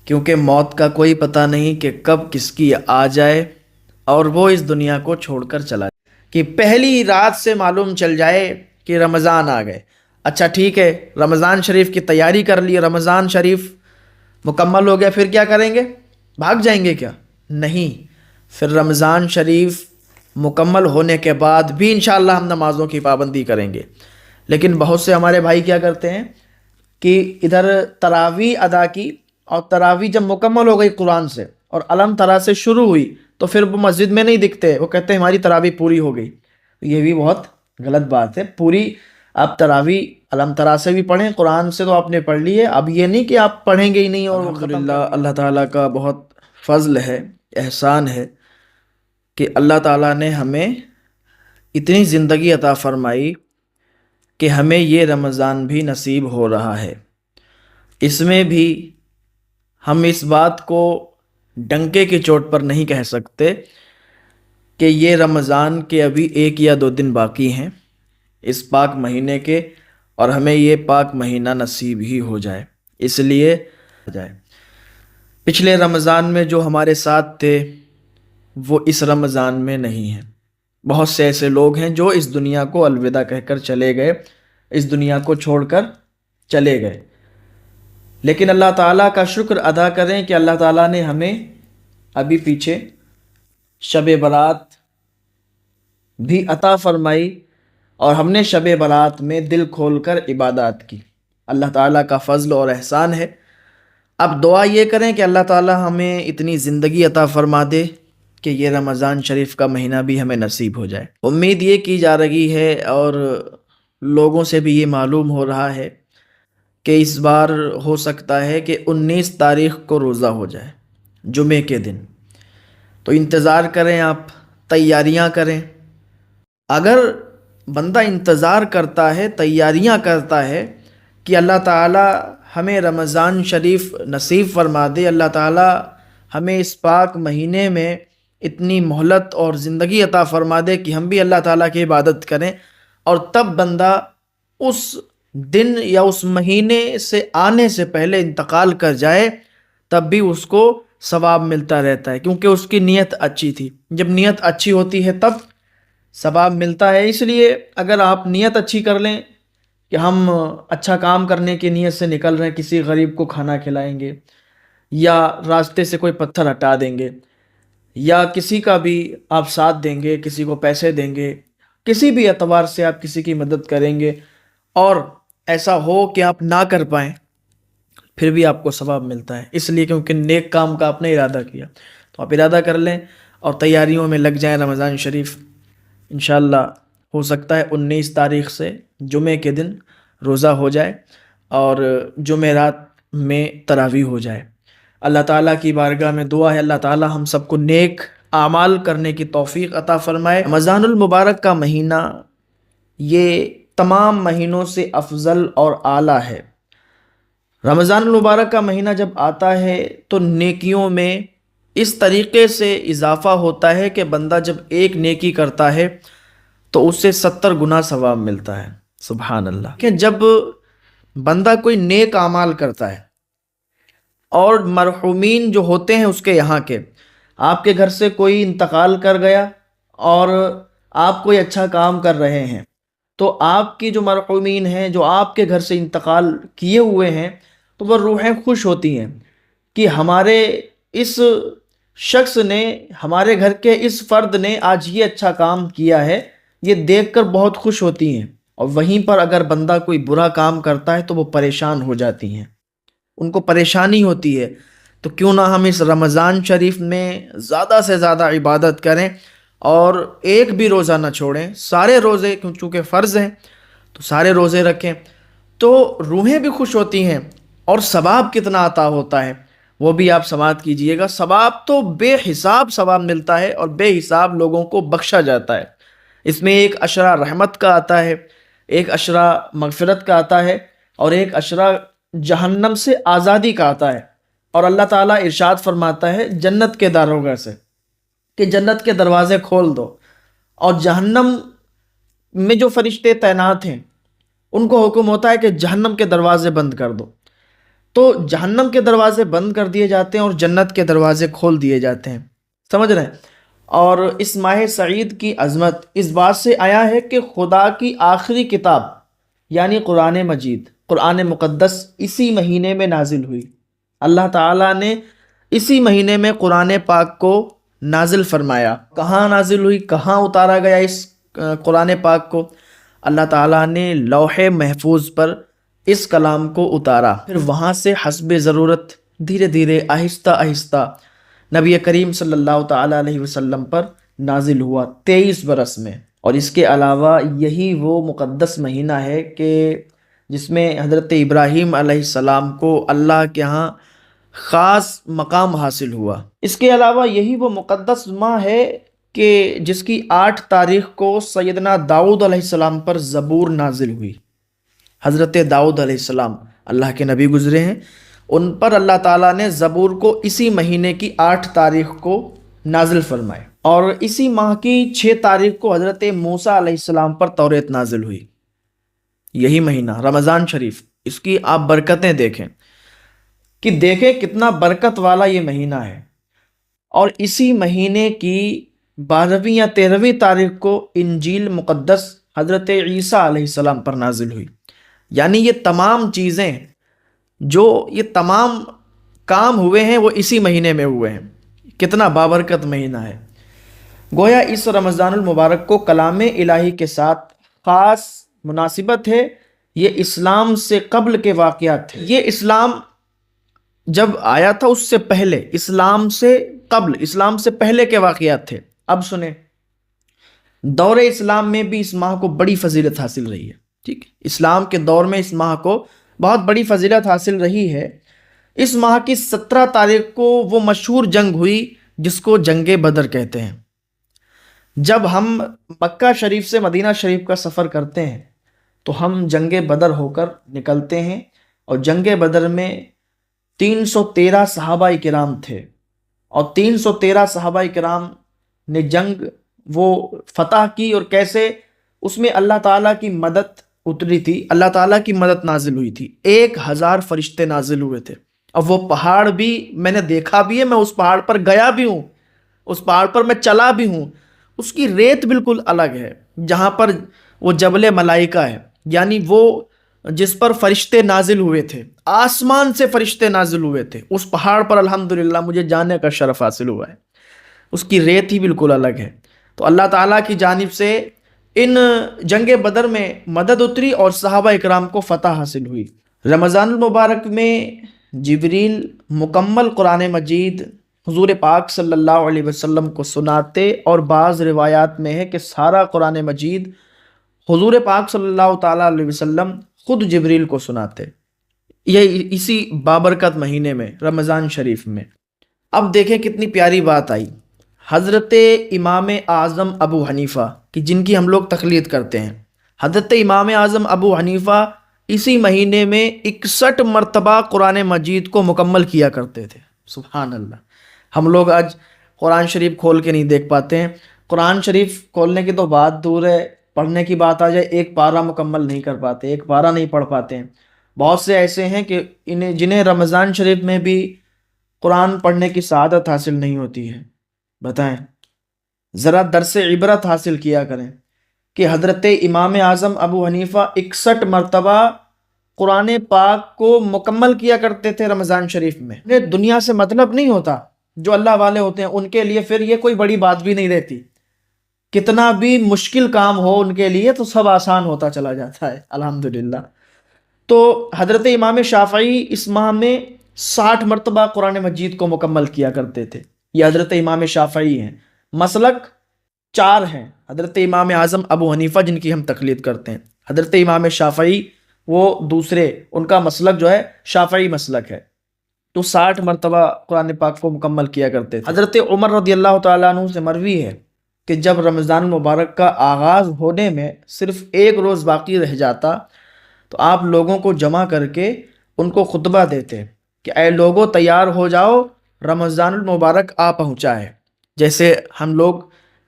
کیونکہ موت کا کوئی پتہ نہیں کہ کب کس کی آ جائے اور وہ اس دنیا کو چھوڑ کر چلا جائے۔ کہ پہلی رات سے معلوم چل جائے کہ رمضان آ گئے، اچھا ٹھیک ہے، رمضان شریف کی تیاری کر لی، رمضان شریف مکمل ہو گیا، پھر کیا کریں گے؟ بھاگ جائیں گے کیا؟ نہیں، پھر رمضان شریف مکمل ہونے کے بعد بھی انشاءاللہ ہم نمازوں کی پابندی کریں گے۔ لیکن بہت سے ہمارے بھائی کیا کرتے ہیں کہ ادھر تراویح ادا کی، اور تراویح جب مکمل ہو گئی قرآن سے اور علم ترا سے شروع ہوئی تو پھر وہ مسجد میں نہیں دکھتے، وہ کہتے ہیں ہماری تراویح پوری ہو گئی۔ یہ بھی بہت غلط بات ہے۔ پوری آپ تراویح علم ترا سے بھی پڑھیں، قرآن سے تو آپ نے پڑھ لی ہے، اب یہ نہیں کہ آپ پڑھیں گے ہی نہیں۔ اور الحمدللہ اللہ تعالیٰ کا بہت فضل ہے، احسان ہے کہ اللہ تعالیٰ نے ہمیں اتنی زندگی عطا فرمائی کہ ہمیں یہ رمضان بھی نصیب ہو رہا ہے۔ اس میں بھی ہم اس بات کو ڈنکے کی چوٹ پر نہیں کہہ سکتے کہ یہ رمضان کے ابھی 1 یا 2 دن باقی ہیں اس پاک مہینے کے، اور ہمیں یہ پاک مہینہ نصیب ہی ہو جائے۔ اس لیے پچھلے رمضان میں جو ہمارے ساتھ تھے وہ اس رمضان میں نہیں ہیں۔ بہت سے ایسے لوگ ہیں جو اس دنیا کو الوداع کہہ کر چلے گئے، اس دنیا کو چھوڑ کر چلے گئے۔ لیکن اللہ تعالیٰ کا شکر ادا کریں کہ اللہ تعالیٰ نے ہمیں ابھی پیچھے شب برات بھی عطا فرمائی، اور ہم نے شب برات میں دل کھول کر عبادات کی۔ اللہ تعالیٰ کا فضل اور احسان ہے۔ اب دعا یہ کریں کہ اللہ تعالیٰ ہمیں اتنی زندگی عطا فرما دے کہ یہ رمضان شریف کا مہینہ بھی ہمیں نصیب ہو جائے۔ امید یہ کی جا رہی ہے اور لوگوں سے بھی یہ معلوم ہو رہا ہے کہ اس بار ہو سکتا ہے کہ 19 تاریخ کو روزہ ہو جائے، جمعے کے دن۔ تو انتظار کریں، آپ تیاریاں کریں۔ اگر بندہ انتظار کرتا ہے، تیاریاں کرتا ہے کہ اللہ تعالیٰ ہمیں رمضان شریف نصیب فرما دے، اللہ تعالیٰ ہمیں اس پاک مہینے میں اتنی مہلت اور زندگی عطا فرما دے کہ ہم بھی اللہ تعالیٰ کی عبادت کریں، اور تب بندہ اس دن یا اس مہینے سے آنے سے پہلے انتقال کر جائے، تب بھی اس کو ثواب ملتا رہتا ہے، کیونکہ اس کی نیت اچھی تھی۔ جب نیت اچھی ہوتی ہے تب ثواب ملتا ہے۔ اس لیے اگر آپ نیت اچھی کر لیں کہ ہم اچھا کام کرنے کی نیت سے نکل رہے ہیں، کسی غریب کو کھانا کھلائیں گے، یا راستے سے کوئی پتھر ہٹا دیں گے، یا کسی کا بھی آپ ساتھ دیں گے، کسی کو پیسے دیں گے، کسی بھی اعتبار سے آپ کسی کی مدد کریں گے، اور ایسا ہو کہ آپ نہ کر پائیں، پھر بھی آپ کو ثواب ملتا ہے، اس لیے کیونکہ نیک کام کا آپ نے ارادہ کیا۔ تو آپ ارادہ کر لیں اور تیاریوں میں لگ جائیں۔ رمضان شریف انشاءاللہ ہو سکتا ہے 19 تاریخ سے جمعے کے دن روزہ ہو جائے، اور جمعرات میں تراویح ہو جائے۔ اللہ تعالیٰ کی بارگاہ میں دعا ہے اللہ تعالیٰ ہم سب کو نیک اعمال کرنے کی توفیق عطا فرمائے۔ رمضان المبارک کا مہینہ یہ تمام مہینوں سے افضل اور اعلیٰ ہے۔ رمضان المبارک کا مہینہ جب آتا ہے تو نیکیوں میں اس طریقے سے اضافہ ہوتا ہے کہ بندہ جب ایک نیکی کرتا ہے تو اس سے 70 گنا ثواب ملتا ہے۔ سبحان اللہ! کہ جب بندہ کوئی نیک اعمال کرتا ہے اور مرحومین جو ہوتے ہیں اس کے یہاں کے، آپ کے گھر سے کوئی انتقال کر گیا اور آپ کوئی اچھا کام کر رہے ہیں، تو آپ کی جو مرحومین ہیں جو آپ کے گھر سے انتقال کیے ہوئے ہیں، تو وہ روحیں خوش ہوتی ہیں کہ ہمارے اس شخص نے، ہمارے گھر کے اس فرد نے آج یہ اچھا کام کیا ہے، یہ دیکھ کر بہت خوش ہوتی ہیں۔ اور وہیں پر اگر بندہ کوئی برا کام کرتا ہے تو وہ پریشان ہو جاتی ہیں، ان کو پریشانی ہوتی ہے۔ تو کیوں نہ ہم اس رمضان شریف میں زیادہ سے زیادہ عبادت کریں اور ایک بھی روزہ نہ چھوڑیں، سارے روزے چونکہ فرض ہیں تو سارے روزے رکھیں، تو روحیں بھی خوش ہوتی ہیں، اور ثواب کتنا عطا ہوتا ہے وہ بھی آپ سماعت کیجئے گا۔ ثواب تو بے حساب ثواب ملتا ہے، اور بے حساب لوگوں کو بخشا جاتا ہے۔ اس میں ایک عشرہ رحمت کا آتا ہے، ایک عشرہ مغفرت کا آتا ہے، اور ایک عشرہ جہنم سے آزادی کا آتا ہے۔ اور اللہ تعالیٰ ارشاد فرماتا ہے جنت کے داروغہ سے کہ جنت کے دروازے کھول دو، اور جہنم میں جو فرشتے تعینات ہیں ان کو حکم ہوتا ہے کہ جہنم کے دروازے بند کر دو۔ تو جہنم کے دروازے بند کر دیے جاتے ہیں اور جنت کے دروازے کھول دیے جاتے ہیں، سمجھ رہے ہیں؟ اور اس ماہ سعید کی عظمت اس بات سے آیا ہے کہ خدا کی آخری کتاب یعنی قرآن مجید، قرآن مقدس اسی مہینے میں نازل ہوئی۔ اللہ تعالیٰ نے اسی مہینے میں قرآن پاک کو نازل فرمایا۔ کہاں نازل ہوئی، کہاں اتارا گیا اس قرآن پاک کو؟ اللہ تعالیٰ نے لوح محفوظ پر اس کلام کو اتارا، پھر وہاں سے حسب ضرورت دھیرے دھیرے آہستہ آہستہ نبی کریم صلی اللہ تعالیٰ علیہ وسلم پر نازل ہوا 23 برس میں۔ اور اس کے علاوہ یہی وہ مقدس مہینہ ہے کہ جس میں حضرت ابراہیم علیہ السلام کو اللہ کے ہاں خاص مقام حاصل ہوا۔ اس کے علاوہ یہی وہ مقدس ماہ ہے کہ جس کی 8 تاریخ کو سیدنا داؤد علیہ السلام پر زبور نازل ہوئی۔ حضرت داؤد علیہ السلام اللہ کے نبی گزرے ہیں، ان پر اللہ تعالیٰ نے زبور کو اسی مہینے کی 8 تاریخ کو نازل فرمائے، اور اسی ماہ کی 6 تاریخ کو حضرت موسیٰ علیہ السلام پر توریت نازل ہوئی۔ یہی مہینہ رمضان شریف، اس کی آپ برکتیں دیکھیں کہ دیکھیں کتنا برکت والا یہ مہینہ ہے۔ اور اسی مہینے کی 12ویں یا 13ویں تاریخ کو انجیل مقدس حضرت عیسیٰ علیہ السلام پر نازل ہوئی۔ یعنی یہ تمام چیزیں جو یہ تمام کام ہوئے ہیں وہ اسی مہینے میں ہوئے ہیں۔ کتنا بابرکت مہینہ ہے۔ گویا اس رمضان المبارک کو کلام الہی کے ساتھ خاص مناسبت ہے۔ یہ اسلام سے قبل کے واقعات تھے، یہ اسلام جب آیا تھا اس سے پہلے، اسلام سے قبل، اسلام سے پہلے کے واقعات تھے۔ اب سنیں، دور اسلام میں بھی اس ماہ کو بڑی فضیلت حاصل رہی ہے، ٹھیک ہے؟ اسلام کے دور میں اس ماہ کو بہت بڑی فضیلت حاصل رہی ہے۔ اس ماہ کی 17 تاریخ کو وہ مشہور جنگ ہوئی جس کو جنگ بدر کہتے ہیں۔ جب ہم مکہ شریف سے مدینہ شریف کا سفر کرتے ہیں تو ہم جنگ بدر ہو کر نکلتے ہیں، اور جنگ بدر میں 313 صحابہ کرام تھے، اور 313 صحابہ کرام نے جنگ وہ فتح کی، اور کیسے اس میں اللہ تعالیٰ کی مدد اتری تھی، اللہ تعالیٰ کی مدد نازل ہوئی تھی۔ 1000 فرشتے نازل ہوئے تھے۔ اب وہ پہاڑ بھی میں نے دیکھا بھی ہے، میں اس پہاڑ پر گیا بھی ہوں، اس پہاڑ پر میں چلا بھی ہوں۔ اس کی ریت بالکل الگ ہے، جہاں پر وہ جبل ملائکہ ہے، یعنی وہ جس پر فرشتے نازل ہوئے تھے، آسمان سے فرشتے نازل ہوئے تھے، اس پہاڑ پر الحمدللہ مجھے جانے کا شرف حاصل ہوا ہے۔ اس کی ریت ہی بالکل الگ ہے۔ تو اللہ تعالیٰ کی جانب سے ان جنگ بدر میں مدد اتری اور صحابہ اکرام کو فتح حاصل ہوئی۔ رمضان المبارک میں جبریل مکمل قرآن مجید حضور پاک صلی اللہ علیہ وسلم کو سناتے، اور بعض روایات میں ہے کہ سارا قرآن مجید حضور پاک صلی اللہ تعالیٰ علیہ وسلم خود جبریل کو سناتے، یہ اسی بابرکت مہینے میں رمضان شریف میں۔ اب دیکھیں کتنی پیاری بات آئی۔ حضرت امام اعظم ابو حنیفہ کی جن کی ہم لوگ تقلید کرتے ہیں، حضرت امام اعظم ابو حنیفہ اسی مہینے میں 61 مرتبہ قرآن مجید کو مکمل کیا کرتے تھے۔ سبحان اللہ! ہم لوگ آج قرآن شریف کھول کے نہیں دیکھ پاتے ہیں۔ قرآن شریف کھولنے کی تو بات دور ہے، پڑھنے کی بات آ جائے ایک پارہ مکمل نہیں کر پاتے، ایک پارہ نہیں پڑھ پاتے ہیں۔ بہت سے ایسے ہیں کہ جنہیں رمضان شریف میں بھی قرآن پڑھنے کی سعادت حاصل نہیں ہوتی ہے۔ بتائیں، ذرا درس عبرت حاصل کیا کریں کہ حضرت امام اعظم ابو حنیفہ 61 مرتبہ قرآن پاک کو مکمل کیا کرتے تھے رمضان شریف میں۔ انہیں دنیا سے مطلب نہیں ہوتا، جو اللہ والے ہوتے ہیں ان کے لیے پھر یہ کوئی بڑی بات بھی نہیں رہتی۔ کتنا بھی مشکل کام ہو ان کے لیے تو سب آسان ہوتا چلا جاتا ہے، الحمدللہ۔ تو حضرت امام شافعی اس ماہ میں 60 مرتبہ قرآن مجید کو مکمل کیا کرتے تھے۔ یہ حضرت امام شافعی ہیں۔ مسلک 4 ہیں، حضرت امام اعظم ابو حنیفہ جن کی ہم تقلید کرتے ہیں، حضرت امام شافعی وہ دوسرے، ان کا مسلک جو ہے شافعی مسلک ہے، تو 60 مرتبہ قرآن پاک کو مکمل کیا کرتے تھے۔ حضرت عمر رضی اللہ تعالیٰ عنہ سے مروی ہے کہ جب رمضان المبارک کا آغاز ہونے میں صرف 1 روز باقی رہ جاتا تو آپ لوگوں کو جمع کر کے ان کو خطبہ دیتے کہ اے لوگوں تیار ہو جاؤ، رمضان المبارک آ پہنچا ہے۔ جیسے ہم لوگ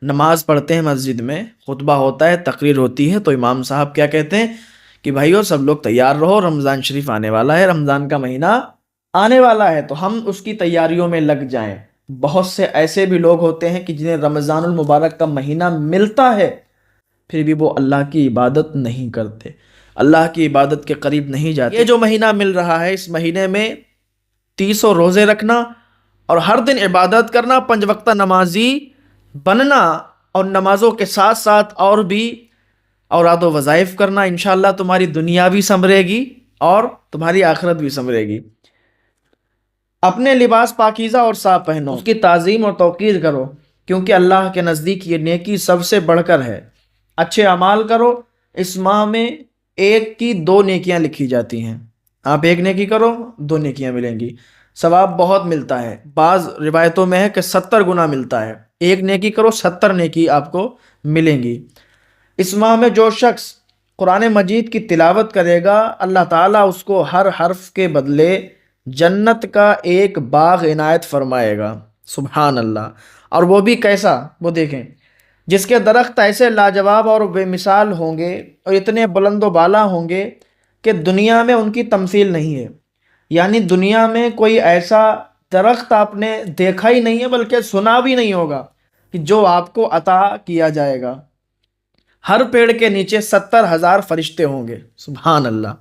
نماز پڑھتے ہیں مسجد میں، خطبہ ہوتا ہے، تقریر ہوتی ہے، تو امام صاحب کیا کہتے ہیں کہ بھائیو سب لوگ تیار رہو، رمضان شریف آنے والا ہے، رمضان کا مہینہ آنے والا ہے تو ہم اس کی تیاریوں میں لگ جائیں۔ بہت سے ایسے بھی لوگ ہوتے ہیں کہ جنہیں رمضان المبارک کا مہینہ ملتا ہے، پھر بھی وہ اللہ کی عبادت نہیں کرتے، اللہ کی عبادت کے قریب نہیں جاتے۔ یہ جو مہینہ مل رہا ہے، اس مہینے میں 30 روزے رکھنا اور ہر دن عبادت کرنا، 5 وقتہ نمازی بننا، اور نمازوں کے ساتھ ساتھ اور بھی اوراد و وظائف کرنا، انشاءاللہ تمہاری دنیا بھی سنورے گی اور تمہاری آخرت بھی سنورے گی۔ اپنے لباس پاکیزہ اور صاف پہنو، اس کی تعظیم اور توقیر کرو، کیونکہ اللہ کے نزدیک یہ نیکی سب سے بڑھ کر ہے۔ اچھے اعمال کرو، اس ماہ میں ایک کی 2 نیکیاں لکھی جاتی ہیں۔ آپ ایک نیکی کرو، 2 نیکیاں ملیں گی، ثواب بہت ملتا ہے۔ بعض روایتوں میں ہے کہ 70 گنا ملتا ہے۔ ایک نیکی کرو، 70 نیکی آپ کو ملیں گی۔ اس ماہ میں جو شخص قرآن مجید کی تلاوت کرے گا، اللہ تعالیٰ اس کو ہر حرف کے بدلے جنت کا ایک باغ عنایت فرمائے گا۔ سبحان اللہ۔ اور وہ بھی کیسا؟ وہ دیکھیں، جس کے درخت ایسے لاجواب اور بے مثال ہوں گے اور اتنے بلند و بالا ہوں گے کہ دنیا میں ان کی تمثیل نہیں ہے۔ یعنی دنیا میں کوئی ایسا درخت آپ نے دیکھا ہی نہیں ہے، بلکہ سنا بھی نہیں ہوگا، کہ جو آپ کو عطا کیا جائے گا۔ ہر پیڑ کے نیچے 70,000 فرشتے ہوں گے۔ سبحان اللہ،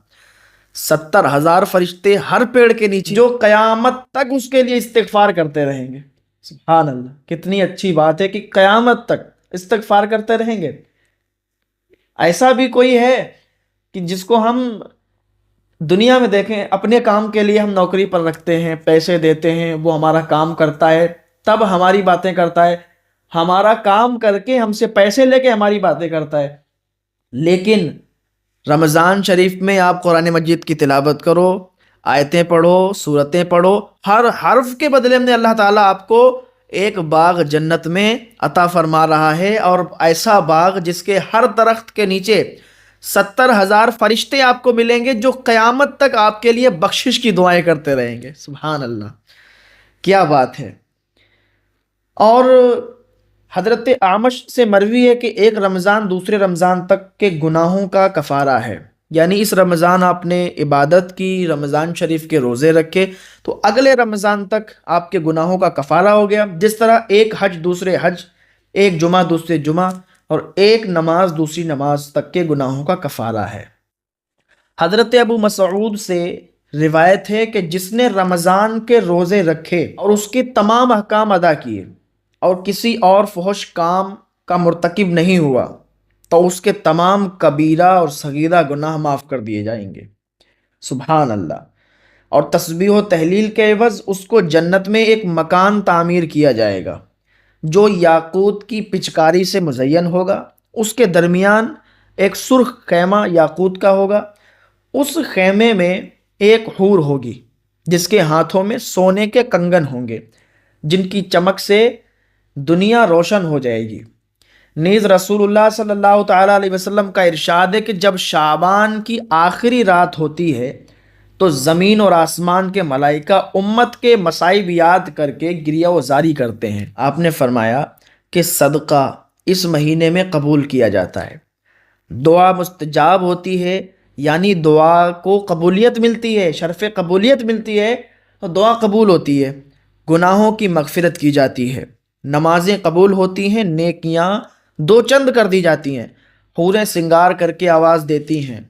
70,000 فرشتے ہر پیڑ کے نیچے، جو قیامت تک اس کے لیے استغفار کرتے رہیں گے۔ سبحان اللہ، کتنی اچھی بات ہے کہ قیامت تک استغفار کرتے رہیں گے۔ ایسا بھی کوئی ہے کہ جس کو ہم دنیا میں دیکھیں، اپنے کام کے لیے ہم نوکری پر رکھتے ہیں، پیسے دیتے ہیں، وہ ہمارا کام کرتا ہے، تب ہماری باتیں کرتا ہے، ہمارا کام کر کے ہم سے پیسے لے کے ہماری باتیں کرتا ہے۔ لیکن رمضان شریف میں آپ قرآن مجید کی تلاوت کرو، آیتیں پڑھو، سورتیں پڑھو، ہر حرف کے بدلے میں اللہ تعالیٰ آپ کو ایک باغ جنت میں عطا فرما رہا ہے، اور ایسا باغ جس کے ہر درخت کے نیچے 70,000 فرشتے آپ کو ملیں گے، جو قیامت تک آپ کے لیے بخشش کی دعائیں کرتے رہیں گے۔ سبحان اللہ، کیا بات ہے۔ اور حضرت اعمش سے مروی ہے کہ ایک رمضان دوسرے رمضان تک کے گناہوں کا کفارہ ہے۔ یعنی اس رمضان آپ نے عبادت کی، رمضان شریف کے روزے رکھے، تو اگلے رمضان تک آپ کے گناہوں کا کفارہ ہو گیا۔ جس طرح ایک حج دوسرے حج، ایک جمعہ دوسرے جمعہ، اور ایک نماز دوسری نماز تک کے گناہوں کا کفارہ ہے۔ حضرت ابو مسعود سے روایت ہے کہ جس نے رمضان کے روزے رکھے اور اس کے تمام احکام ادا کیے اور کسی اور فحش کام کا مرتکب نہیں ہوا، تو اس کے تمام کبیرہ اور صغیرہ گناہ معاف کر دیے جائیں گے۔ سبحان اللہ۔ اور تسبیح و تحلیل کے عوض اس کو جنت میں ایک مکان تعمیر کیا جائے گا، جو یاقوت کی پچکاری سے مزین ہوگا۔ اس کے درمیان ایک سرخ خیمہ یاقوت کا ہوگا۔ اس خیمے میں ایک حور ہوگی جس کے ہاتھوں میں سونے کے کنگن ہوں گے، جن کی چمک سے دنیا روشن ہو جائے گی۔ نیز رسول اللہ صلی اللہ تعالیٰ علیہ وسلم کا ارشاد ہے کہ جب شعبان کی آخری رات ہوتی ہے تو زمین اور آسمان کے ملائکہ امت کے مصائب یاد کر کے گریہ و زاری کرتے ہیں۔ آپ نے فرمایا کہ صدقہ اس مہینے میں قبول کیا جاتا ہے، دعا مستجاب ہوتی ہے، یعنی دعا کو قبولیت ملتی ہے، شرف قبولیت ملتی ہے، تو دعا قبول ہوتی ہے، گناہوں کی مغفرت کی جاتی ہے، نمازیں قبول ہوتی ہیں، نیکیاں دو چند کر دی جاتی ہیں، حوریں سنگار کر کے آواز دیتی ہیں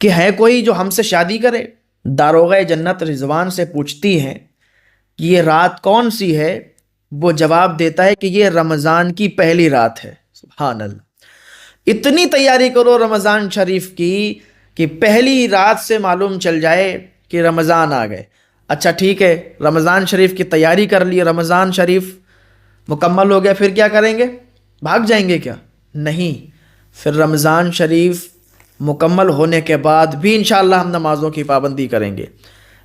کہ ہے کوئی جو ہم سے شادی کرے۔ داروغہ جنت رضوان سے پوچھتی ہیں کہ یہ رات کون سی ہے؟ وہ جواب دیتا ہے کہ یہ رمضان کی پہلی رات ہے۔ سبحان اللہ، اتنی تیاری کرو رمضان شریف کی کہ پہلی رات سے معلوم چل جائے کہ رمضان آ گئے۔ اچھا ٹھیک ہے، رمضان شریف کی تیاری کر لی، رمضان شریف مکمل ہو گیا، پھر کیا کریں گے؟ بھاگ جائیں گے کیا؟ نہیں، پھر رمضان شریف مکمل ہونے کے بعد بھی انشاءاللہ ہم نمازوں کی پابندی کریں گے۔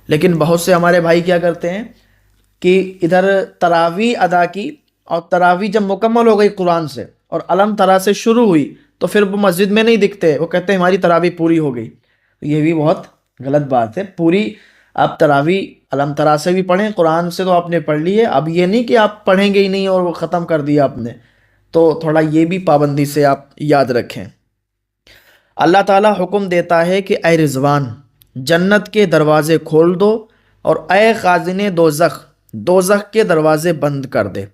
لیکن بہت سے ہمارے بھائی کیا کرتے ہیں کہ ادھر تراویح ادا کی، اور تراویح جب مکمل ہو گئی قرآن سے اور علم ترا سے شروع ہوئی، تو پھر وہ مسجد میں نہیں دکھتے، وہ کہتے ہیں ہماری تراویح پوری ہو گئی۔ یہ بھی بہت غلط بات ہے۔ پوری آپ تراویح علم ترا سے بھی پڑھیں، قرآن سے تو آپ نے پڑھ لی ہے، اب یہ نہیں کہ آپ پڑھیں گے ہی نہیں اور وہ ختم کر دیا آپ نے، تو تھوڑا یہ بھی پابندی سے آپ یاد رکھیں۔ اللہ تعالیٰ حکم دیتا ہے کہ اے رضوان، جنت کے دروازے کھول دو اور اے خازن دوزخ، دوزخ کے دروازے بند کر دے۔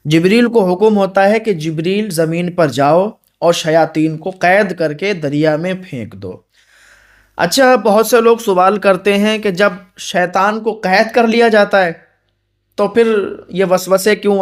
جبریل کو حکم ہوتا ہے کہ جبریل زمین پر جاؤ اور شیاطین کو قید کر کے دریا میں پھینک دو۔ اچھا، بہت سے لوگ سوال کرتے ہیں کہ جب شیطان کو قید کر لیا جاتا ہے تو پھر یہ وسوسے کیوں